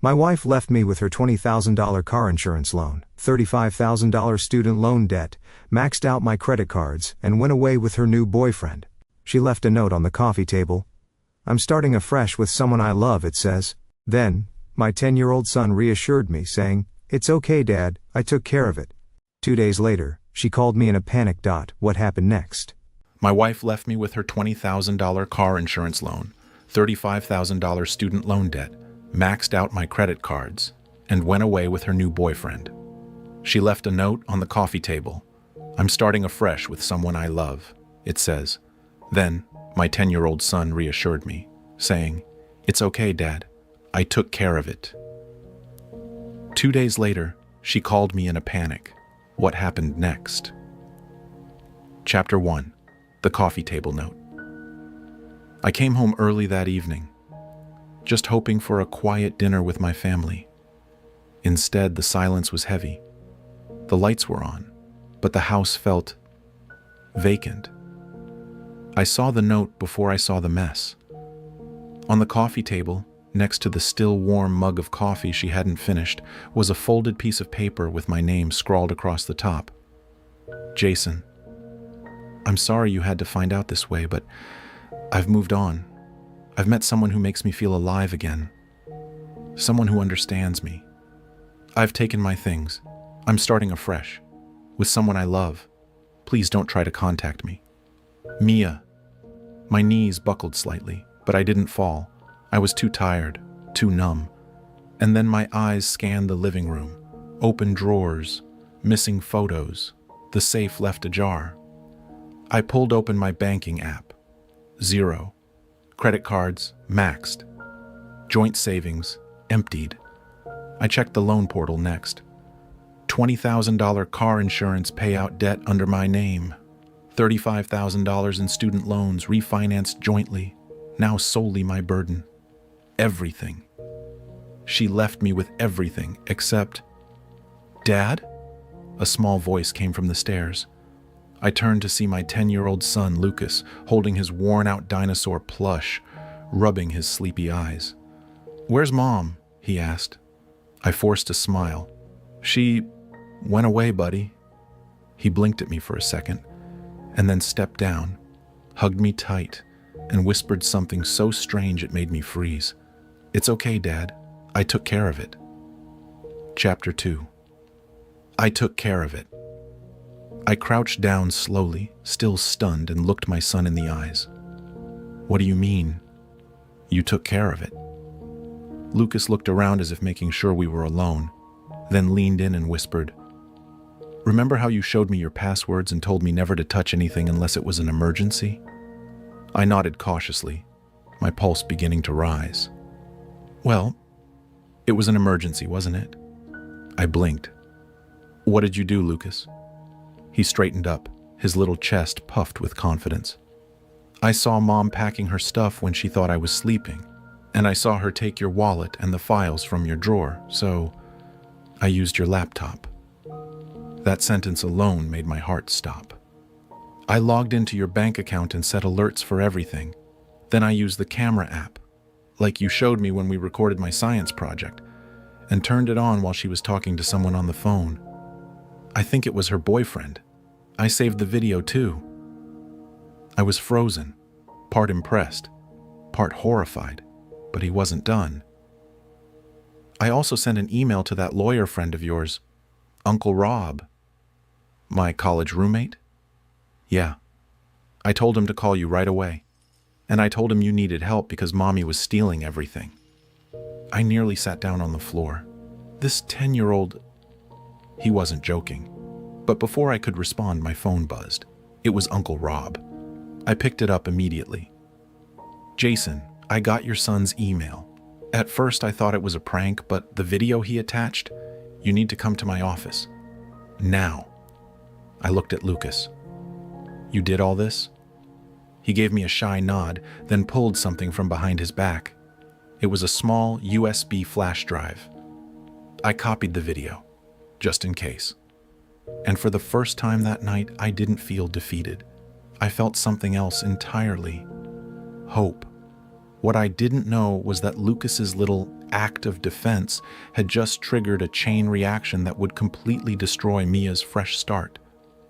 My wife left me with her $20,000 car insurance loan, $35,000 student loan debt, maxed out my credit cards, and went away with her new boyfriend. She left a note on the coffee table. I'm starting afresh with someone I love, it says. Then, my 10-year-old son reassured me, saying, "It's okay, Dad, I took care of it." 2 days later, she called me in a panic. What happened next? My wife left me with her $20,000 car insurance loan, $35,000 student loan debt, maxed out my credit cards, and went away with her new boyfriend. She left a note on the coffee table. I'm starting afresh with someone I love, it says. Then, my 10-year-old son reassured me, saying, "It's okay, Dad. I took care of it." 2 days later, she called me in a panic. What happened next? Chapter 1. The Coffee Table Note. I came home early that evening, just hoping for a quiet dinner with my family. Instead, the silence was heavy. The lights were on, but the house felt vacant. I saw the note before I saw the mess. On the coffee table, next to the still warm mug of coffee she hadn't finished, was a folded piece of paper with my name scrawled across the top. Jason, I'm sorry you had to find out this way, but I've moved on. I've met someone who makes me feel alive again. Someone who understands me. I've taken my things. I'm starting afresh. With someone I love. Please don't try to contact me. Mia. My knees buckled slightly, but I didn't fall. I was too tired, too numb. And then my eyes scanned the living room. Open drawers, missing photos, the safe left ajar. I pulled open my banking app. 0. Credit cards, maxed. Joint savings, emptied. I checked the loan portal next. $20,000 car insurance payout debt under my name. $35,000 in student loans refinanced jointly, now solely my burden. Everything. She left me with everything except... Dad? A small voice came from the stairs. I turned to see my 10-year-old son, Lucas, holding his worn-out dinosaur plush, rubbing his sleepy eyes. "Where's Mom?" he asked. I forced a smile. "She went away, buddy." He blinked at me for a second, and then stepped down, hugged me tight, and whispered something so strange it made me freeze. "It's okay, Dad. I took care of it." Chapter 2. I took care of it. I crouched down slowly, still stunned, and looked my son in the eyes. "What do you mean? You took care of it?" Lucas looked around as if making sure we were alone, then leaned in and whispered, "Remember how you showed me your passwords and told me never to touch anything unless it was an emergency?" I nodded cautiously, my pulse beginning to rise. "Well, it was an emergency, wasn't it?" I blinked. "What did you do, Lucas?" He straightened up, his little chest puffed with confidence. "I saw Mom packing her stuff when she thought I was sleeping, and I saw her take your wallet and the files from your drawer, so I used your laptop." That sentence alone made my heart stop. "I logged into your bank account and set alerts for everything. Then I used the camera app, like you showed me when we recorded my science project, and turned it on while she was talking to someone on the phone. I think it was her boyfriend. I saved the video too." I was frozen, part impressed, part horrified, but he wasn't done. "I also sent an email to that lawyer friend of yours, Uncle Rob." "My college roommate?" "Yeah. I told him to call you right away, and I told him you needed help because Mommy was stealing everything." I nearly sat down on the floor. This 10-year-old... He wasn't joking. But before I could respond, my phone buzzed. It was Uncle Rob. I picked it up immediately. "Jason, I got your son's email. At first I thought it was a prank, but the video he attached, you need to come to my office. Now." I looked at Lucas. "You did all this?" He gave me a shy nod, then pulled something from behind his back. It was a small USB flash drive. I copied the video, just in case. And for the first time that night, I didn't feel defeated. I felt something else entirely. Hope. What I didn't know was that Lucas's little act of defense had just triggered a chain reaction that would completely destroy Mia's fresh start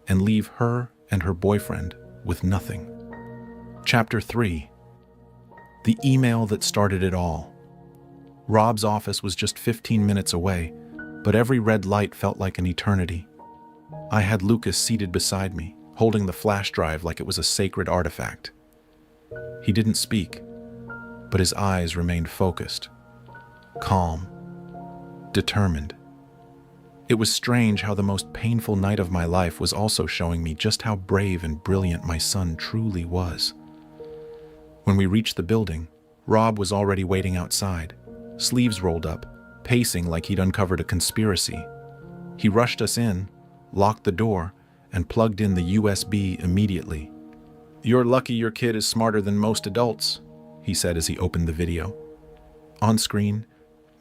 and leave her and her boyfriend with nothing. Chapter 3. The email that started it all. Rob's office was just 15 minutes away, but every red light felt like an eternity. I had Lucas seated beside me, holding the flash drive like it was a sacred artifact. He didn't speak, but his eyes remained focused, calm, determined. It was strange how the most painful night of my life was also showing me just how brave and brilliant my son truly was. When we reached the building, Rob was already waiting outside, sleeves rolled up, pacing like he'd uncovered a conspiracy. He rushed us in, locked the door, and plugged in the USB immediately. "You're lucky your kid is smarter than most adults," he said as he opened the video. On screen,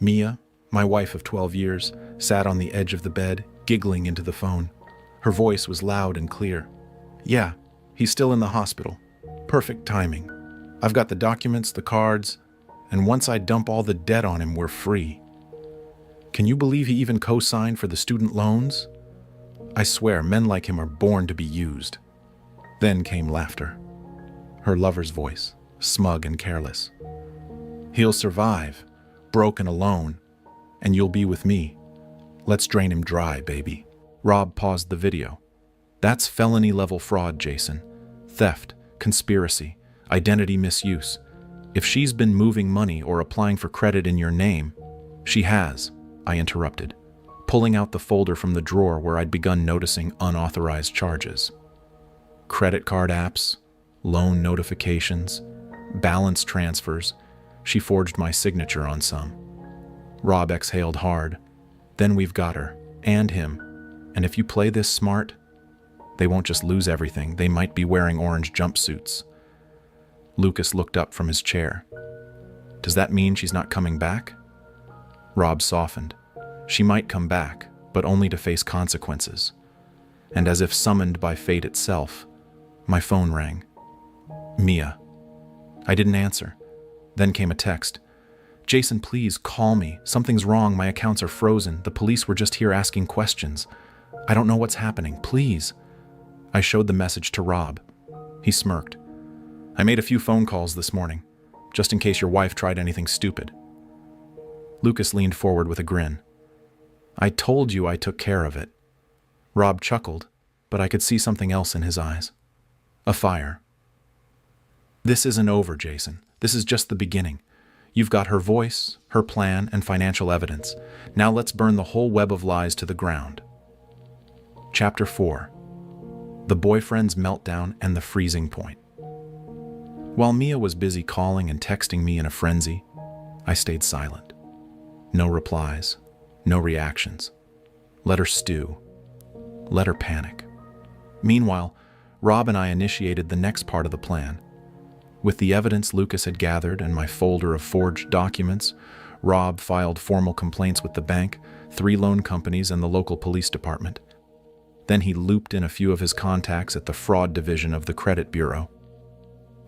Mia, my wife of 12 years, sat on the edge of the bed, giggling into the phone. Her voice was loud and clear. "Yeah, he's still in the hospital. Perfect timing. I've got the documents, the cards, and once I dump all the debt on him, we're free. Can you believe he even co-signed for the student loans? I swear, men like him are born to be used." Then came laughter. Her lover's voice, smug and careless. "He'll survive, broke and alone, and you'll be with me. Let's drain him dry, baby." Rob paused the video. "That's felony-level fraud, Jason. Theft, conspiracy, identity misuse. If she's been moving money or applying for credit in your name..." "She has," I interrupted, pulling out the folder from the drawer where I'd begun noticing unauthorized charges. Credit card apps, loan notifications, balance transfers. She forged my signature on some. Rob exhaled hard. "Then we've got her, and him. And if you play this smart, they won't just lose everything, they might be wearing orange jumpsuits." Lucas looked up from his chair. "Does that mean she's not coming back?" Rob softened. "She might come back, but only to face consequences." And as if summoned by fate itself, my phone rang. Mia. I didn't answer. Then came a text. "Jason, please call me. Something's wrong. My accounts are frozen. The police were just here asking questions. I don't know what's happening. Please." I showed the message to Rob. He smirked. "I made a few phone calls this morning, just in case your wife tried anything stupid." Lucas leaned forward with a grin. "I told you I took care of it." Rob chuckled, but I could see something else in his eyes. A fire. "This isn't over, Jason. This is just the beginning. You've got her voice, her plan, and financial evidence. Now let's burn the whole web of lies to the ground." Chapter 4. The boyfriend's meltdown and the freezing point. While Mia was busy calling and texting me in a frenzy, I stayed silent. No replies, no reactions. Let her stew. Let her panic. Meanwhile, Rob and I initiated the next part of the plan. With the evidence Lucas had gathered and my folder of forged documents, Rob filed formal complaints with the bank, 3 loan companies, and the local police department. Then he looped in a few of his contacts at the fraud division of the credit bureau.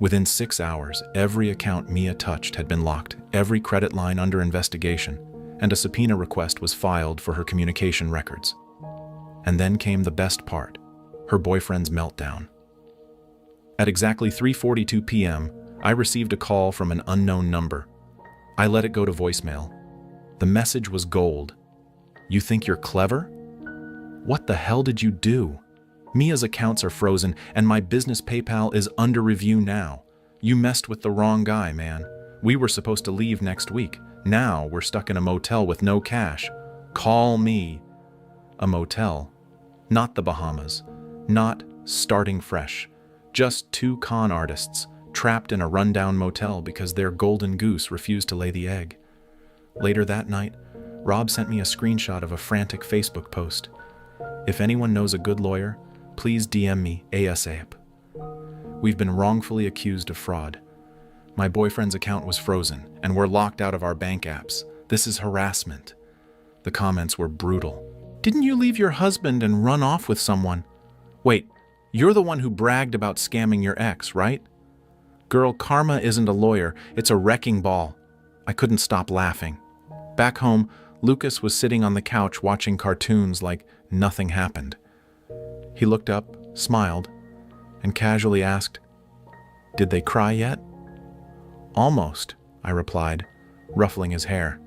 Within 6 hours, every account Mia touched had been locked, every credit line under investigation, and a subpoena request was filed for her communication records. And then came the best part, her boyfriend's meltdown. At exactly 3:42 p.m., I received a call from an unknown number. I let it go to voicemail. The message was gold. "You think you're clever? What the hell did you do? Mia's accounts are frozen, and my business PayPal is under review now. You messed with the wrong guy, man. We were supposed to leave next week. Now we're stuck in a motel with no cash. Call me." A motel. Not the Bahamas. Not starting fresh. Just 2 con artists trapped in a rundown motel because their golden goose refused to lay the egg. Later that night, Rob sent me a screenshot of a frantic Facebook post. "If anyone knows a good lawyer, please DM me ASAP. We've been wrongfully accused of fraud. My boyfriend's account was frozen, and we're locked out of our bank apps. This is harassment." The comments were brutal. "Didn't you leave your husband and run off with someone? Wait, you're the one who bragged about scamming your ex, right? Girl, karma isn't a lawyer, it's a wrecking ball." I couldn't stop laughing. Back home, Lucas was sitting on the couch watching cartoons like nothing happened. He looked up, smiled, and casually asked, "Did they cry yet?" "Almost," I replied, ruffling his hair.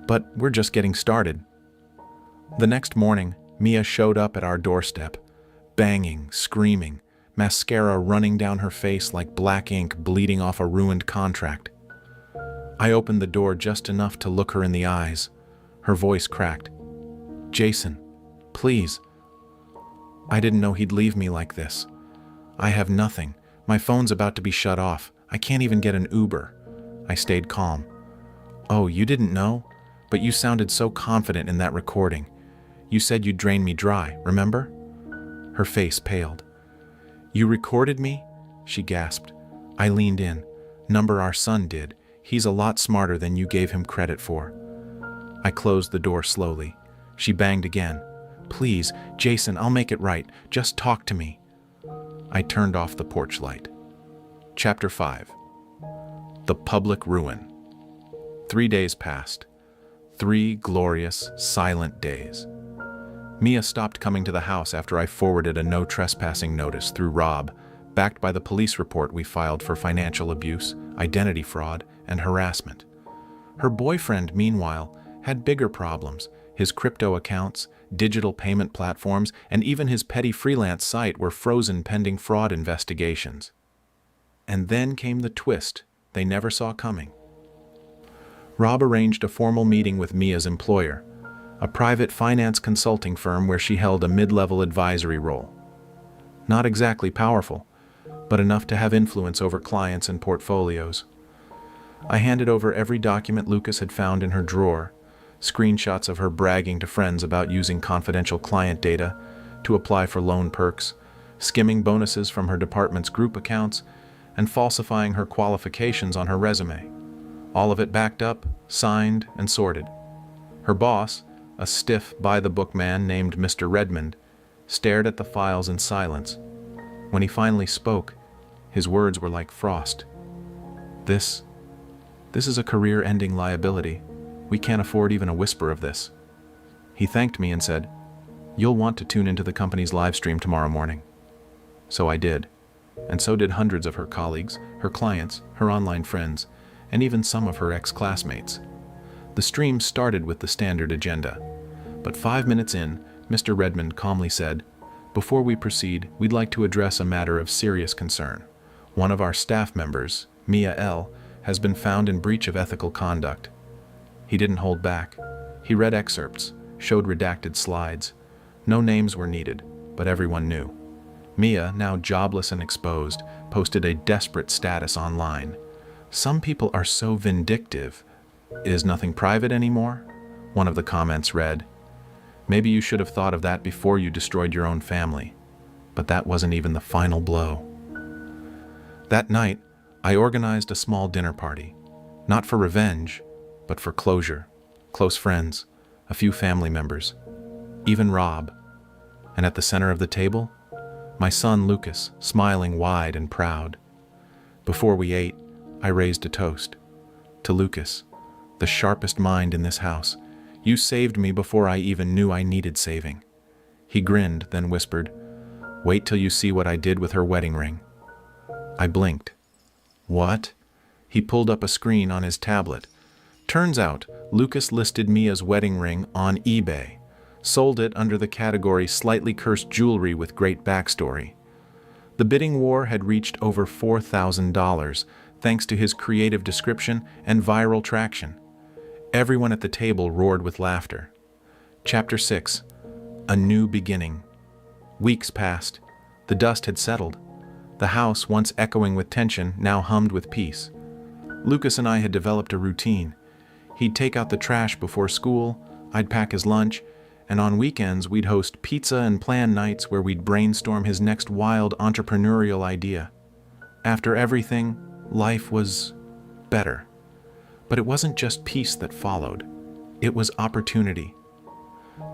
"But we're just getting started." The next morning, Mia showed up at our doorstep, banging, screaming, mascara running down her face like black ink bleeding off a ruined contract. I opened the door just enough to look her in the eyes. Her voice cracked. "Jason, please." I didn't know he'd leave me like this. "I have nothing. My phone's about to be shut off. I can't even get an Uber." I stayed calm. "Oh, you didn't know? But you sounded so confident in that recording. You said you'd drain me dry, remember?" Her face paled. "You recorded me?" she gasped. I leaned in. "Number our son did. He's a lot smarter than you gave him credit for." I closed the door slowly. She banged again. "Please, Jason, I'll make it right. Just talk to me." I turned off the porch light. Chapter 5. The Public Ruin. 3 days passed. 3 glorious, silent days. Mia stopped coming to the house after I forwarded a no trespassing notice through Rob, backed by the police report we filed for financial abuse, identity fraud, and harassment. Her boyfriend, meanwhile, had bigger problems. His crypto accounts, digital payment platforms, and even his petty freelance site were frozen pending fraud investigations. And then came the twist they never saw coming. Rob arranged a formal meeting with Mia's employer, a private finance consulting firm where she held a mid-level advisory role. Not exactly powerful, but enough to have influence over clients and portfolios. I handed over every document Lucas had found in her drawer, screenshots of her bragging to friends about using confidential client data to apply for loan perks, skimming bonuses from her department's group accounts, and falsifying her qualifications on her resume. All of it backed up, signed, and sorted. Her boss, a stiff, by-the-book man named Mr. Redmond, stared at the files in silence. When he finally spoke, his words were like frost. This is a career-ending liability. We can't afford even a whisper of this." He thanked me and said, "You'll want to tune into the company's live stream tomorrow morning." So I did, and so did hundreds of her colleagues, her clients, her online friends, and even some of her ex-classmates. The stream started with the standard agenda, but 5 minutes in, Mr. Redmond calmly said, "Before we proceed, we'd like to address a matter of serious concern. One of our staff members, Mia L., has been found in breach of ethical conduct." He didn't hold back. He read excerpts, showed redacted slides. No names were needed, but everyone knew. Mia, now jobless and exposed, posted a desperate status online. "Some people are so vindictive. Is nothing private anymore?" One of the comments read. "Maybe you should have thought of that before you destroyed your own family." But that wasn't even the final blow. That night, I organized a small dinner party. Not for revenge, but for closure. Close friends, a few family members, even Rob. And at the center of the table, my son Lucas, smiling wide and proud. Before we ate, I raised a toast. To Lucas, the sharpest mind in this house. You saved me before I even knew I needed saving. He grinned, then whispered, "Wait till you see what I did with her wedding ring." I blinked. "What?" He pulled up a screen on his tablet. Turns out, Lucas listed Mia's wedding ring on eBay, sold it under the category slightly cursed jewelry with great backstory. The bidding war had reached over $4,000, thanks to his creative description and viral traction. Everyone at the table roared with laughter. Chapter 6. A New Beginning. Weeks passed. The dust had settled. The house, once echoing with tension, now hummed with peace. Lucas and I had developed a routine. He'd take out the trash before school, I'd pack his lunch, and on weekends we'd host pizza and plan nights where we'd brainstorm his next wild entrepreneurial idea. After everything, life was better. But it wasn't just peace that followed. It was opportunity.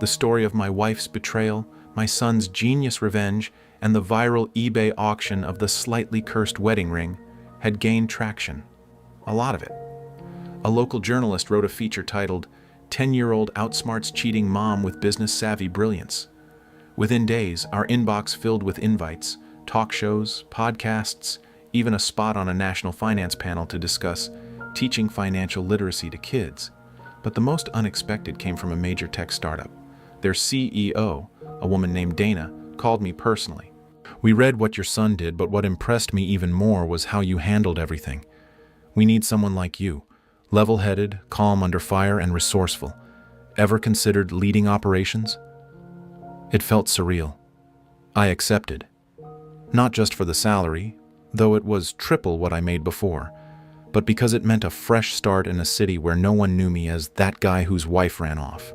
The story of my wife's betrayal, my son's genius revenge, and the viral eBay auction of the slightly cursed wedding ring had gained traction. A lot of it. A local journalist wrote a feature titled, 10-year-old outsmarts cheating mom with business-savvy brilliance. Within days, our inbox filled with invites, talk shows, podcasts, even a spot on a national finance panel to discuss teaching financial literacy to kids. But the most unexpected came from a major tech startup. Their CEO, a woman named Dana, called me personally. "We read what your son did, but what impressed me even more was how you handled everything. We need someone like you, level-headed, calm under fire, and resourceful. Ever considered leading operations?" It felt surreal. I accepted. Not just for the salary, though it was triple what I made before, but because it meant a fresh start in a city where no one knew me as that guy whose wife ran off.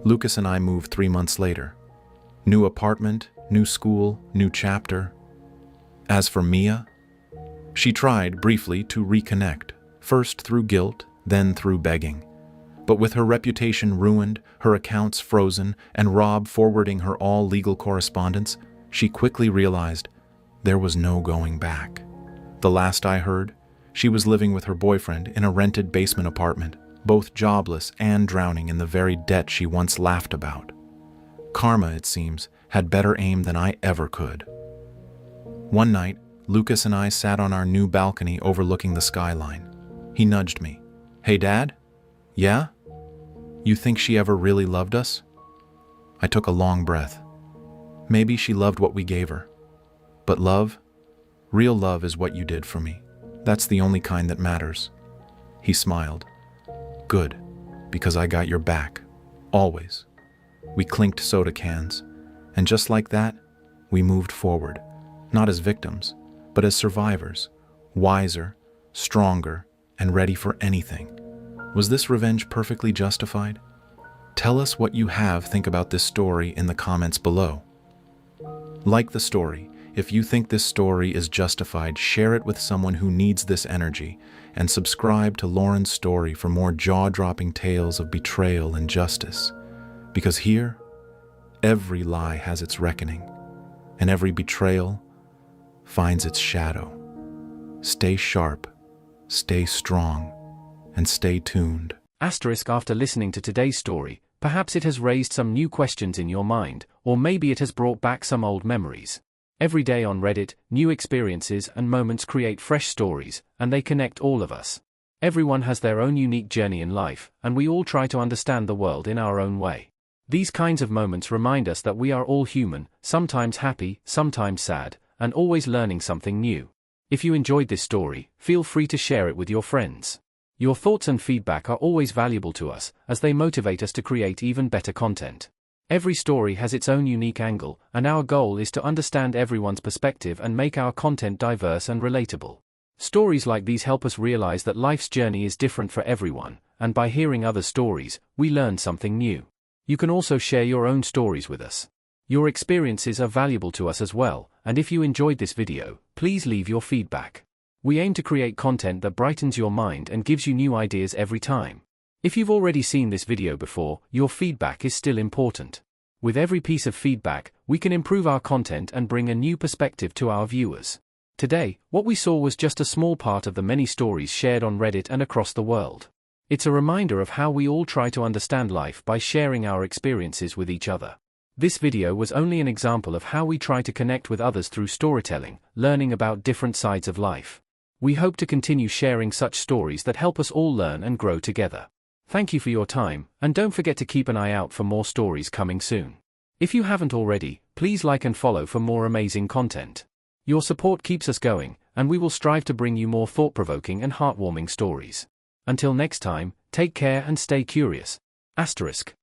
Lucas and I moved 3 months later. New apartment, new school, new chapter. As for Mia, she tried briefly to reconnect, first through guilt, then through begging. But with her reputation ruined, her accounts frozen, and Rob forwarding her all legal correspondence, she quickly realized there was no going back. The last I heard, she was living with her boyfriend in a rented basement apartment, both jobless and drowning in the very debt she once laughed about. Karma, it seems, had better aim than I ever could. One night, Lucas and I sat on our new balcony overlooking the skyline. He nudged me. "Hey, Dad? Yeah? You think she ever really loved us?" I took a long breath. Maybe she loved what we gave her. But love? Real love is what you did for me. That's the only kind that matters. He smiled. "Good, because I got your back. Always." We clinked soda cans, and just like that, we moved forward, not as victims, but as survivors, wiser, stronger, and ready for anything. Was this revenge perfectly justified? Tell us what you think about this story in the comments below. Like the story. If you think this story is justified, share it with someone who needs this energy, and subscribe to Lauren's story for more jaw-dropping tales of betrayal and justice. Because here, every lie has its reckoning, and every betrayal finds its shadow. Stay sharp, stay strong, and stay tuned. After listening to today's story, perhaps it has raised some new questions in your mind, or maybe it has brought back some old memories. Every day on Reddit, new experiences and moments create fresh stories, and they connect all of us. Everyone has their own unique journey in life, and we all try to understand the world in our own way. These kinds of moments remind us that we are all human, sometimes happy, sometimes sad, and always learning something new. If you enjoyed this story, feel free to share it with your friends. Your thoughts and feedback are always valuable to us, as they motivate us to create even better content. Every story has its own unique angle, and our goal is to understand everyone's perspective and make our content diverse and relatable. Stories like these help us realize that life's journey is different for everyone, and by hearing other stories, we learn something new. You can also share your own stories with us. Your experiences are valuable to us as well, and if you enjoyed this video, please leave your feedback. We aim to create content that brightens your mind and gives you new ideas every time. If you've already seen this video before, your feedback is still important. With every piece of feedback, we can improve our content and bring a new perspective to our viewers. Today, what we saw was just a small part of the many stories shared on Reddit and across the world. It's a reminder of how we all try to understand life by sharing our experiences with each other. This video was only an example of how we try to connect with others through storytelling, learning about different sides of life. We hope to continue sharing such stories that help us all learn and grow together. Thank you for your time, and don't forget to keep an eye out for more stories coming soon. If you haven't already, please like and follow for more amazing content. Your support keeps us going, and we will strive to bring you more thought-provoking and heartwarming stories. Until next time, take care and stay curious. *.